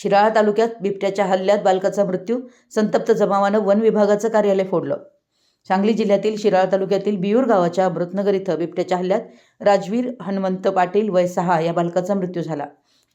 शिराळा तालुक्यात बिबट्याच्या हल्ल्यात बालकाचा मृत्यू, संतप्त जमावानं वन विभागाचं कार्यालय फोडलं। सांगली जिल्ह्यातील शिराळा तालुक्यातील बियूर गावाच्या अमृतनगर इथं बिबट्याच्या हल्ल्यात राजवीर हनुमंत पाटील वय 6 या बालकाचा मृत्यू झाला।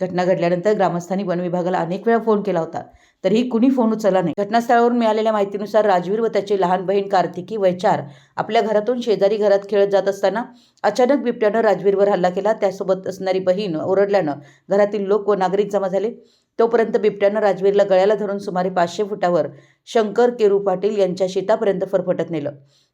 घटना घडल्यानंतर ग्रामस्थांनी वन विभागाला अनेक वेळा फोन केला होता, तरीही कुणी फोन उचलला नाही। घटनास्थळावरून मिळालेल्या माहितीनुसार राजवीर व त्याची लहान बहीण कार्तिकी वय 4 आपल्या घरातून शेजारी घरात खेळत जात असताना अचानक बिबट्यानं राजवीरवर हल्ला केला। त्यासोबत असणारी बहीण ओरडल्यानं घरातील लोक व नागरिक जमा झाले। तोपर्यंत बिबट्यानं राजवीरला गळ्याला धरून सुमारे 500 फुटावर शंकर केरू पाटील यांच्या शेतापर्यंत फरफटत नेलं।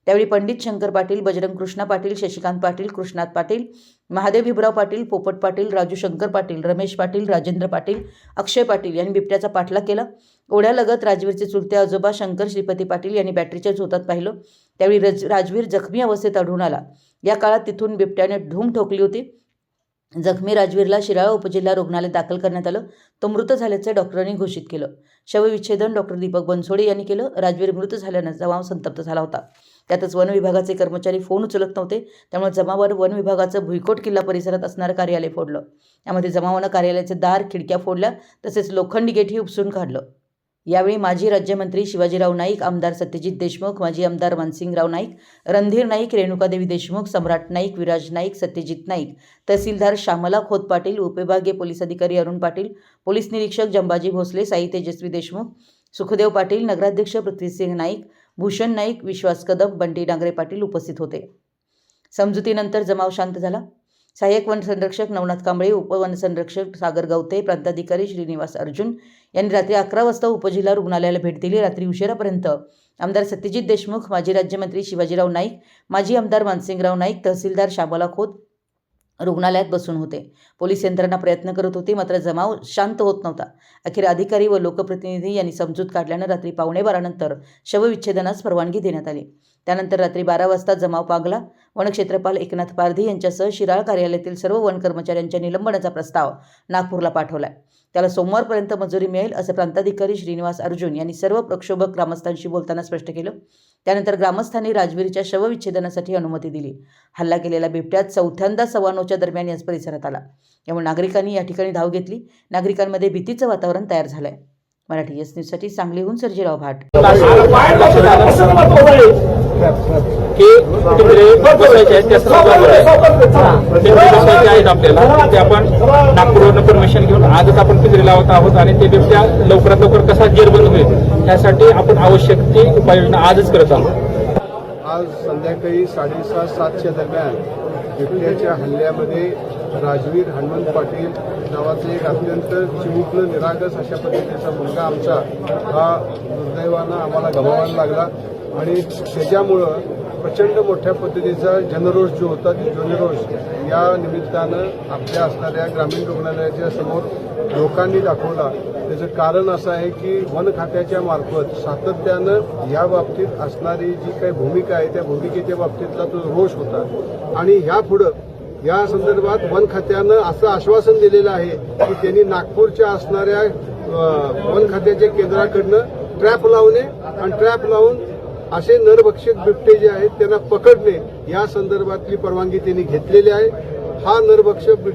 त्यावेळी पंडित शंकर पाटील, बजरंग कृष्णा पाटील, शशिकांत पाटील, कृष्णात पाटील, महादेव भिबराव पाटील, पोपट पाटील, राजू शंकर पाटील, रमेश पाटील, राजेंद्र पाटील, अक्षय पाटील यांनी बिबट्याचा पाठलाग केला। ओढ्यालगत राजवीरचे चुलते आजोबा शंकर श्रीपती पाटील यांनी बॅटरीच्या झोतात पाहिलं। त्यावेळी राजवीर जखमी अवस्थेत आढळून आला। या काळात तिथून बिबट्याने धूम ठोकली होती। जखमी राजवीरला शिराळा उपजिल्हा रुग्णालयात दाखल करण्यात आलं। तो मृत झाल्याचे डॉक्टरांनी घोषित केलं। शवविच्छेदन डॉक्टर दीपक बनसोडे यांनी केलं। राजवीर मृत झाल्यानं जमाव संतप्त झाला होता। त्यातच वन विभागाचे कर्मचारी फोन उचलत नव्हते, त्यामुळे जमावानं वन विभागाचं भुईकोट किल्ला परिसरात असणारं कार्यालय फोडलं। यामध्ये जमावानं कार्यालयाचे दार, खिडक्या फोडल्या, तसेच लोखंडी गेटही उपसून काढलं। यावेळी माजी राज्यमंत्री शिवाजीराव नाईक, आमदार सत्यजित देशमुख, माजी आमदार मानसिंगराव नाईक, रणधीर नाईक, रेणुकादेवी देशमुख, सम्राट नाईक, विराज नाईक, सत्यजित नाईक, तहसीलदार श्यामला खोत पाटील, उपविभागीय पोलीस अधिकारी अरुण पाटील, पोलीस निरीक्षक जंबाजी भोसले, साई तेजस्वी देशमुख, सुखदेव पाटील, नगराध्यक्ष पृथ्वीसिंह नाईक, भूषण नाईक, विश्वास कदम, बंटी डांगरे पाटील उपस्थित होते। समजुतीनंतर जमाव शांत झाला। सहाय्यक वन संरक्षक नवनाथ कांबळे, उपवन संरक्षक सागर गवते, प्रांताधिकारी श्रीनिवास अर्जुन यांनी रात्री 11 वाजता उपजिल्हा रुग्णालयाला भेट दिली। रात्री उशिरापर्यंत आमदार सत्यजित देशमुख, माजी राज्यमंत्री शिवाजीराव नाईक, माजी आमदार मानसिंगराव नाईक, तहसीलदार श्यामला खोत रुग्णालयात बसून होते। पोलीस यंत्रणा प्रयत्न करत होती, मात्र जमाव शांत होत नव्हता। अखेर अधिकारी व लोकप्रतिनिधी यांनी समजूत काढल्यानं रात्री 12:15 नंतर शवविच्छेदनास परवानगी देण्यात आली। त्यानंतर रात्री 12 वाजता जमाव पागला। वनक्षेत्रपाल एकनाथ पारधी यांच्यासह शिराळा कार्यालयातील सर्व वन कर्मचाऱ्यांच्या निलंबनाचा प्रस्ताव नागपूरला पाठवलाय। त्याला सोमवारपर्यंत मंजुरी मिळेल असं प्रांताधिकारी श्रीनिवास अर्जुन यांनी सर्व प्रक्षोभक ग्रामस्थांशी बोलताना स्पष्ट केलं। त्यानंतर ग्रामस्थांनी राजवीरच्या शवविच्छेदनासाठी अनुमती दिली। हल्ला केलेला बिबट्या चौथ्यांदा 9:15 दरम्यान याच परिसरात आला। यामुळे नागरिकांनी या ठिकाणी धाव घेतली। नागरिकांमध्ये भीतीचं वातावरण तयार झालंय। मराठी एस न्यूजसाठी सांगलीहून सर्जीराव भाट। आपण नागपूरवरून परमिशन घेऊन आजच आपण पिंजरे लावत आहोत आणि ते बिबट्या लवकरात लवकर कसा जेरबंद होईल यासाठी आपण आवश्यक ती उपाययोजना आजच करत आहोत। आज संध्याकाळी 6:30-7च्या दरम्यान बिबट्याच्या हल्ल्यामध्ये राजवीर हनुमंत पाटील नावाचे एक अत्यंत चिमुकलं निरागस अशा पद्धतीचा मुलगा आमचा हा दुर्दैवानं आम्हाला गमावायला लागला आणि त्याच्यामुळं प्रचंड मोठ्या पद्धतीचा जनरोष जो होता ती जनरोष या निमित्तानं आपल्या असणाऱ्या ग्रामीण रुग्णालयाच्या समोर लोकांनी दाखवला। त्याचं कारण असं आहे की वन खात्याच्या मार्फत सातत्यानं या बाबतीत असणारी जी काही भूमिका आहे त्या भूमिकेच्या बाबतीतला तो रोष होता आणि ह्यापुढं या संदर्भात वन खात्यानं असं आश्वासन दिलेलं आहे की त्यांनी नागपूरच्या असणाऱ्या वन खात्याच्या केंद्राकडनं ट्रॅप लावणे आणि ट्रॅप लावून असे नरभक्षक बिबटे जे आहेत त्यांना पकडणे या संदर्भातली परवानगी त्यांनी घेतलेली आहे। हा नरभक्षक